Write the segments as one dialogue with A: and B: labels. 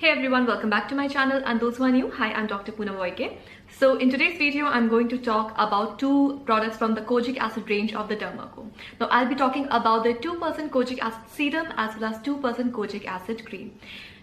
A: Hey everyone, welcome back to my channel, and those who are new, hi, I'm Dr. Poonam Voike. So in today's video, I'm going to talk about two products from the kojic acid range of the Derma-Co. Now I'll be talking about the 2% kojic acid serum as well as 2% kojic acid cream.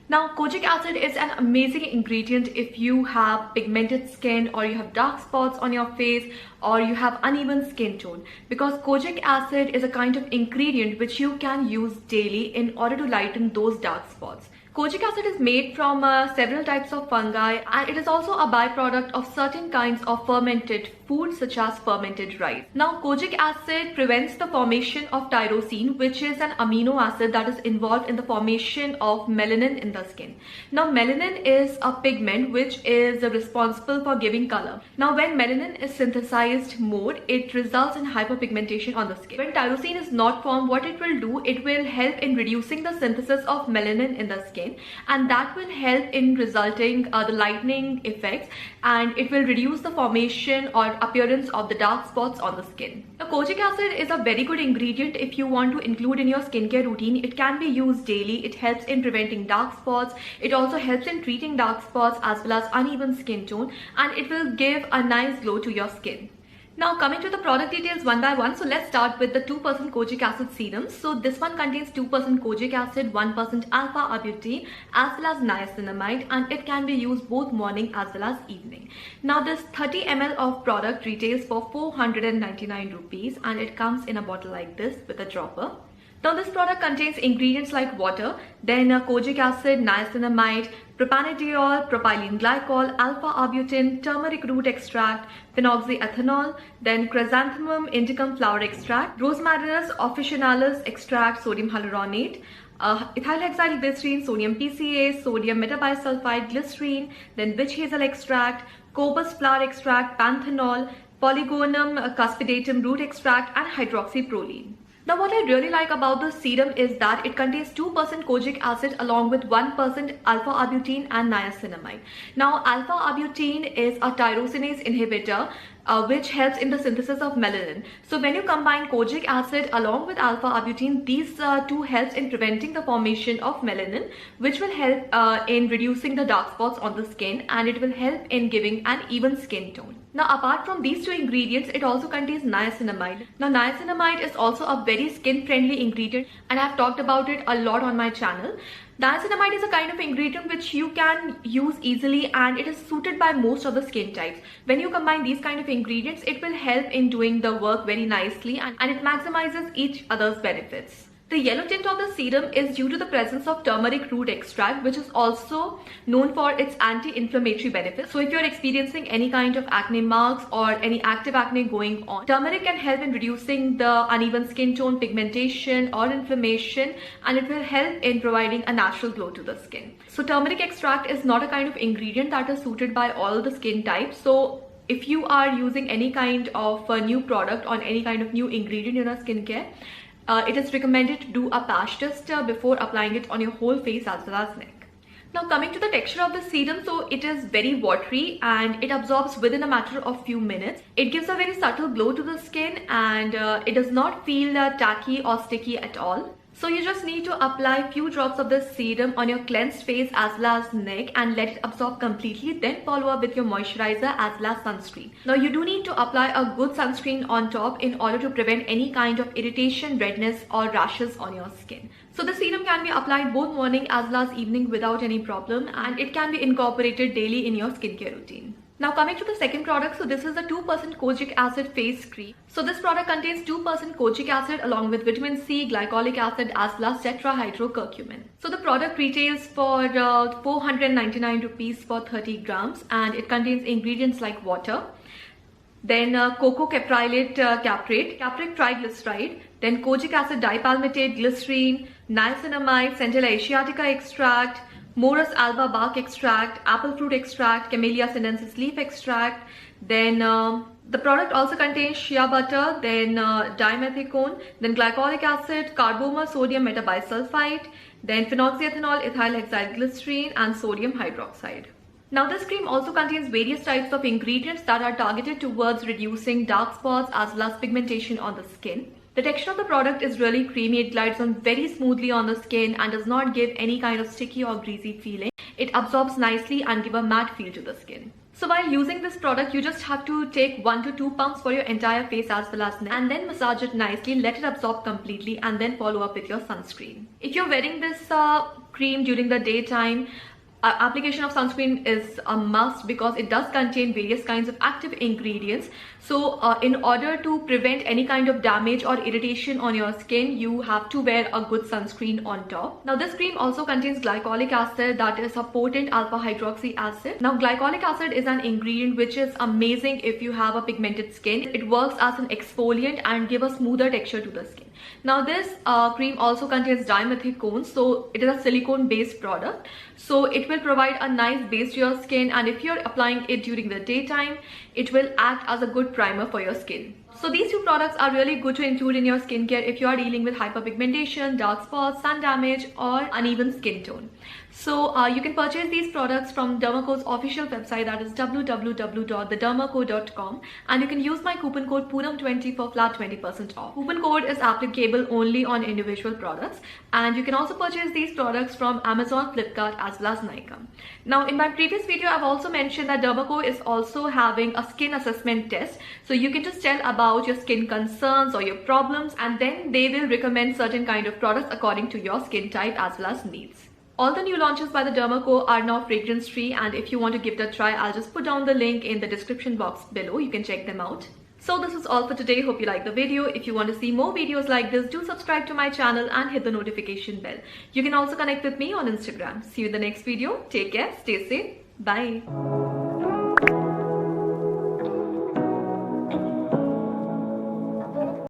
A: Now, kojic acid is an amazing ingredient if you have pigmented skin or you have dark spots on your face or you have uneven skin tone, because kojic acid is a kind of ingredient which you can use daily in order to lighten those dark spots. Kojic acid is made from several types of fungi, and it is also a byproduct of certain kinds of fermented foods such as fermented rice. Now, kojic acid prevents the formation of tyrosine, which is an amino acid that is involved in the formation of melanin in the skin. Now, melanin is a pigment which is responsible for giving color. Now, when melanin is synthesized more, it results in hyperpigmentation on the skin. When tyrosine is not formed, what it will do, it will help in reducing the synthesis of melanin in the skin, and that will help in resulting the lightening effects, and it will reduce the formation or appearance of the dark spots on the skin. Now, kojic acid is a very good ingredient if you want to include in your skincare routine. It can be used daily. It helps in preventing dark spots. It also helps in treating dark spots as well as uneven skin tone, and it will give a nice glow to your skin. Now, coming to the product details one by one, so let's start with the 2% kojic acid serum. So this one contains 2% kojic acid, 1% alpha-arbutin as well as niacinamide, and it can be used both morning as well as evening. Now, this 30 ml of product retails for 499 rupees, and it comes in a bottle like this with a dropper. Now, this product contains ingredients like water, then kojic acid, niacinamide, propanediol, propylene glycol, alpha-arbutin, turmeric root extract, phenoxyethanol, then chrysanthemum indicum flower extract, rosmarinus officinalis extract, sodium hyaluronate, ethyl hexyl glycerine, sodium PCA, sodium metabisulfite glycerine, then witch hazel extract, cobus flower extract, panthenol, polygonum cuspidatum root extract, and hydroxyproline. Now, what I really like about this serum is that it contains 2% kojic acid along with 1% alpha-arbutin and niacinamide. Now, alpha-arbutin is a tyrosinase inhibitor which helps in the synthesis of melanin. So when you combine kojic acid along with alpha-arbutin, these two helps in preventing the formation of melanin, which will help in reducing the dark spots on the skin, and it will help in giving an even skin tone. Now, apart from these two ingredients, it also contains niacinamide. Now, niacinamide is also a very skin-friendly ingredient, and I've talked about it a lot on my channel. Niacinamide is a kind of ingredient which you can use easily, and it is suited by most of the skin types. When you combine these kind of ingredients, it will help in doing the work very nicely, and it maximizes each other's benefits. The yellow tint of the serum is due to the presence of turmeric root extract, which is also known for its anti-inflammatory benefits. So if you're experiencing any kind of acne marks or any active acne going on, turmeric can help in reducing the uneven skin tone, pigmentation or inflammation, and it will help in providing a natural glow to the skin. So turmeric extract is not a kind of ingredient that is suited by all the skin types. So if you are using any kind of a new product or any kind of new ingredient in your skincare, it is recommended to do a patch test before applying it on your whole face as well as neck. Now, coming to the texture of the serum, so it is very watery and it absorbs within a matter of few minutes. It gives a very subtle glow to the skin, and it does not feel tacky or sticky at all. So you just need to apply few drops of this serum on your cleansed face as well as neck and let it absorb completely. Then follow up with your moisturizer as well as sunscreen. Now, you do need to apply a good sunscreen on top in order to prevent any kind of irritation, redness or rashes on your skin. So the serum can be applied both morning as well as evening without any problem, and it can be incorporated daily in your skincare routine. Now, coming to the second product, so this is the 2% kojic acid face cream. So this product contains 2% kojic acid along with vitamin C, glycolic acid as well as tetrahydrocurcumin. So the product retails for 499 rupees for 30 grams, and it contains ingredients like water, then cocoa caprylic caprate, capric triglyceride, then kojic acid dipalmitate, glycerine, niacinamide, Centella asiatica extract, Morus alba bark extract, apple fruit extract, Camellia sinensis leaf extract. Then the product also contains shea butter, then dimethicone, then glycolic acid, carbomer sodium metabisulfite, then phenoxyethanol, ethyl hexyl glycerine, and sodium hydroxide. Now, this cream also contains various types of ingredients that are targeted towards reducing dark spots as well as pigmentation on the skin. The texture of the product is really creamy. It glides on very smoothly on the skin and does not give any kind of sticky or greasy feeling. it absorbs nicely and give a matte feel to the skin. So while using this product, you just have to take 1 to 2 pumps for your entire face as well as neck, and then massage it nicely, let it absorb completely, and then follow up with your sunscreen. If you're wearing this cream during the daytime, application of sunscreen is a must because it does contain various kinds of active ingredients. So in order to prevent any kind of damage or irritation on your skin, you have to wear a good sunscreen on top. Now this cream also contains glycolic acid, that is a potent alpha hydroxy acid. Now glycolic acid is an ingredient which is amazing if you have a pigmented skin. It works as an exfoliant and give a smoother texture to the skin. Now this cream also contains dimethicones, so it is a silicone based product. So it will provide a nice base to your skin, and if you're applying it during the daytime, it will act as a good primer for your skin. So these two products are really good to include in your skincare if you are dealing with hyperpigmentation, dark spots, sun damage or uneven skin tone. So you can purchase these products from Dermaco's official website, that is www.thedermaco.com, and you can use my coupon code POONAM20 for flat 20% off. Coupon code is applicable only on individual products, and you can also purchase these products from Amazon, Flipkart as well as Nykaa. Now in my previous video, I've also mentioned that Dermaco is also having a skin assessment test, so you can just tell about your skin concerns or your problems, and then they will recommend certain kind of products according to your skin type as well as needs. All the new launches by the Dermaco are now fragrance free, and if you want to give it a try, I'll just put down the link in the description box below. You can check them out. So this is all for today. Hope you liked the video. If you want to see more videos like this, do subscribe to my channel and hit the notification bell. You can also connect with me on Instagram. See you in the next video. Take care. Stay safe. Bye.